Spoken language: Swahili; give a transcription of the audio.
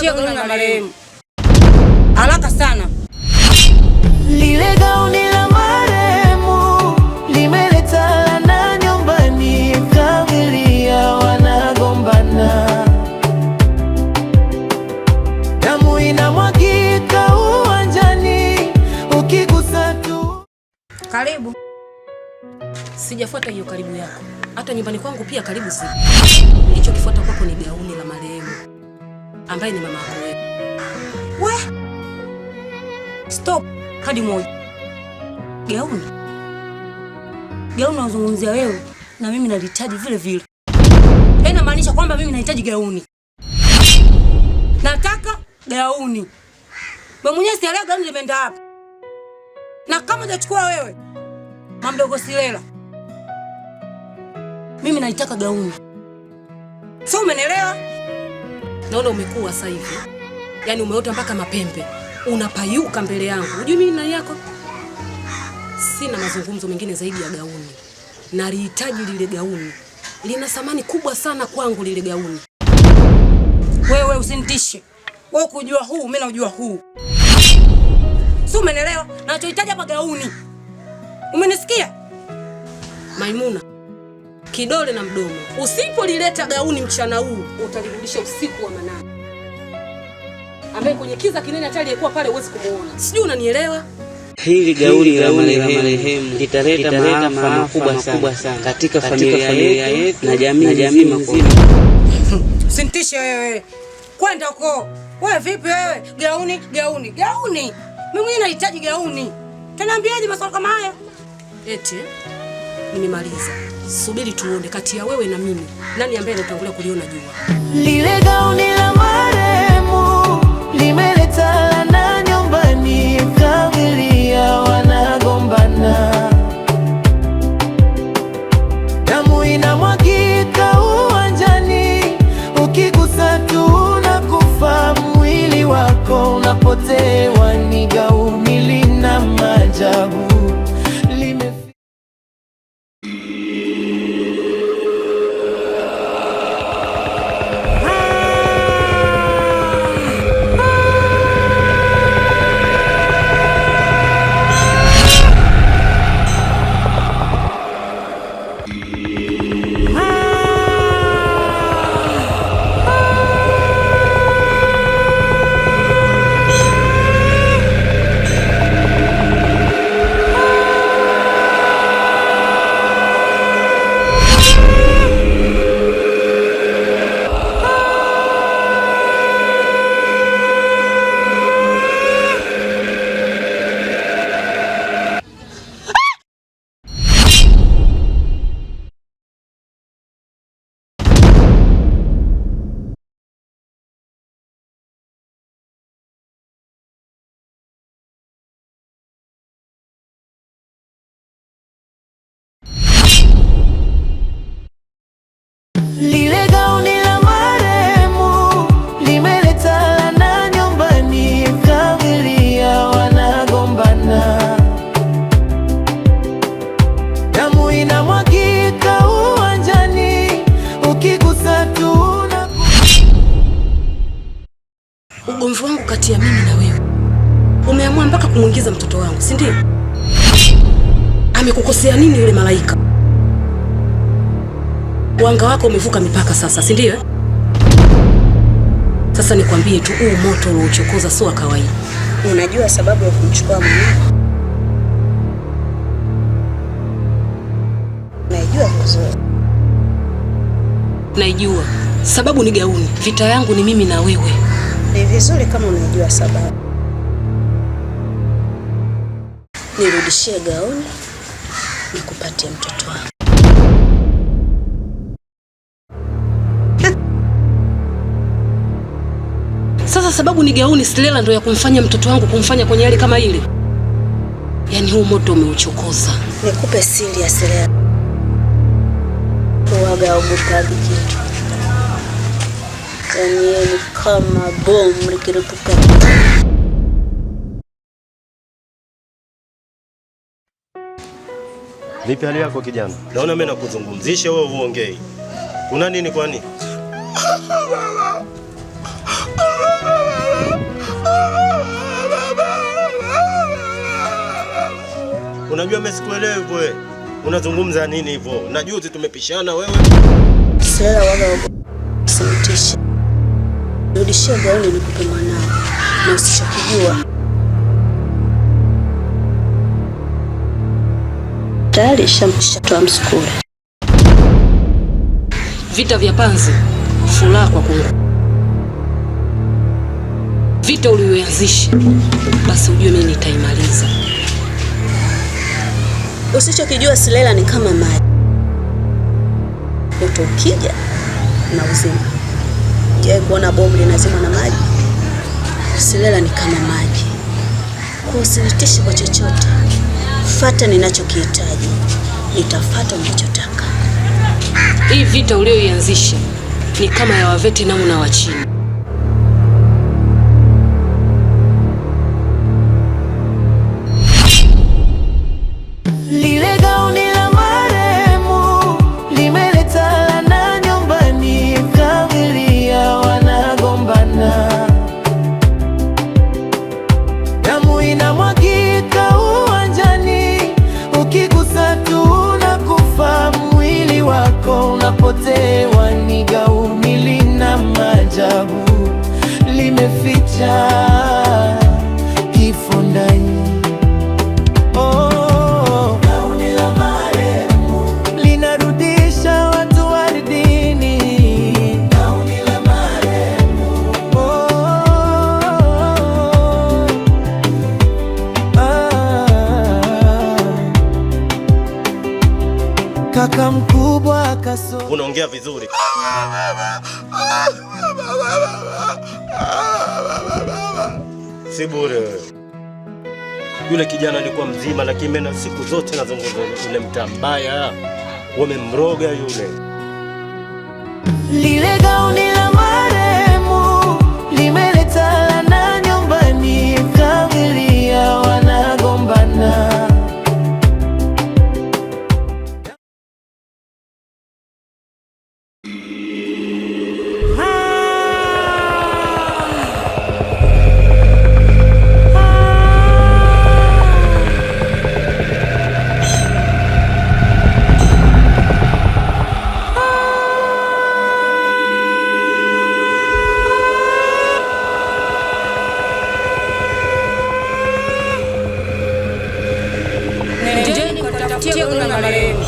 nitie gauni la marehemu. Haraka sana. Lile gauni la marehemu limeleta na nyumbani, familia wanagombana, damu inamwagika uwanjani ukigusa tu. Karibu. Sijafuata hiyo karibu yako. Hata nyumbani kwangu pia karibu si. Nilichokifuata kwako ni gauni la marehemu ambaye ni mama yako wewe. We? Stop. Hadi moja. Gauni. Gauni unazungumzia wewe na mimi nalihitaji vile vile. Haina maanisha kwamba mimi nahitaji gauni. Nataka gauni. Wewe mwenyewe sielewa gauni limeenda hapa. Na kama hujachukua wewe, mamdogo Silela, mimi naitaka gauni. Sio, umenielewa? Naona umekuwa sasa hivi. Yaani umeota mpaka mapembe. Unapayuka mbele yangu. Unajua mimi nani yako? Sina mazungumzo mengine zaidi ya gauni. Nalihitaji lile gauni. Lina thamani kubwa sana kwangu lile gauni. Wewe usinitishe. Wewe kujua huu, mimi najua huu. Sio, umenielewa? Nachohitaji hapa gauni. Umenisikia? Maimuna, kidole na mdomo. Usipolileta gauni mchana huu, utalirudisha usiku wa manane. Ambaye kwenye kiza kinene hata aliyekuwa pale huwezi kumuona. Sijui unanielewa? Hili gauni la marehemu litaleta maafa makubwa sana katika familia yetu na jamii nzima. Usinitishe wewe. Kwenda huko. Wewe vipi wewe? Gauni. Mimi mwenyewe nahitaji gauni. Tanaambiaje maswali kama haya? Eti nimemaliza. Subiri tuone kati ya wewe na mimi nani ambaye anatangulia kuliona jua. Lile gauni la marehemu limeleta na nyumbani, familia wanagombana, damu inamwagika uwanjani ukigusa tu na kufa, mwili wako unapotewa. Ni gauni lina maajabu. Lile gauni la marehemu limeleta na nyumbani, familia wanagombana, damu inamwagika uwanjani ukigusa tu na ugomvi wangu kati ya mimi na wewe. Umeamua mpaka kumuingiza mtoto wangu, si ndio? Amekukosea nini yule malaika? Wanga wako umevuka mipaka sasa, si ndio? Sasa nikwambie tu, huu moto uliochokoza sio kawaida. Unajua sababu ya kumchukua mwanangu? Naijua vizuri. Naijua. Sababu ni gauni. Vita yangu ni mimi na wewe. Ni vizuri kama unajua sababu. Nirudishie gauni nikupatie mtoto wangu. Sasa sababu ni gauni, Silela ndo ya kumfanya mtoto wangu kumfanya kwenye hali kama ile. Yaani huu moto umeuchokoza. Nikupe siri ya Silela. Uwaga ogopagi kitu. Yaani ni kama bomu likiripuka. Vipi hali yako kijana? Naona mimi nakuzungumzisha wewe uongei. Una nini kwani? Unajua mimi sikuelewi wewe. Unazungumza nini hivyo? Na juzi tumepishana wewe. Sela waga usinitishe. Rudishia gauni nikupe mwanao na usishakijua. Tayari shamshatoa msukule. Vita vya panzi, furaha kwa kungu. Vita uliyoanzisha, basi ujue mimi nitaimaliza. Usichokijua Silela ni kama maji. Moto ukija na uzima. Je, kuona bomu linazima na maji? Silela ni kama maji. Kwa usinitishe kwa chochote. Fuata ninachokihitaji. Nitafuata unachotaka. Hii vita uliyoianzisha ni kama ya Wavietnam na wa China. Lile gauni la marehemu limeleta laana nyumbani, familia wanagombana, damu inamwagika uwanjani, ukigusa tu unakufa, mwili wako unapotewa. Ni gauni lina maajabu, limeficha kifo ndani. Kaka mkubwa kaso. Unaongea vizuri. Si bure wewe. Yule kijana alikuwa mzima, lakini mimi siku zote nazungumza yule mtaa mbaya. Wamemroga yule. Lile gauni la marehemu limeleta laana nyumbani, familia wanagombana. Nendeni kwa tafutia kuna marehemu.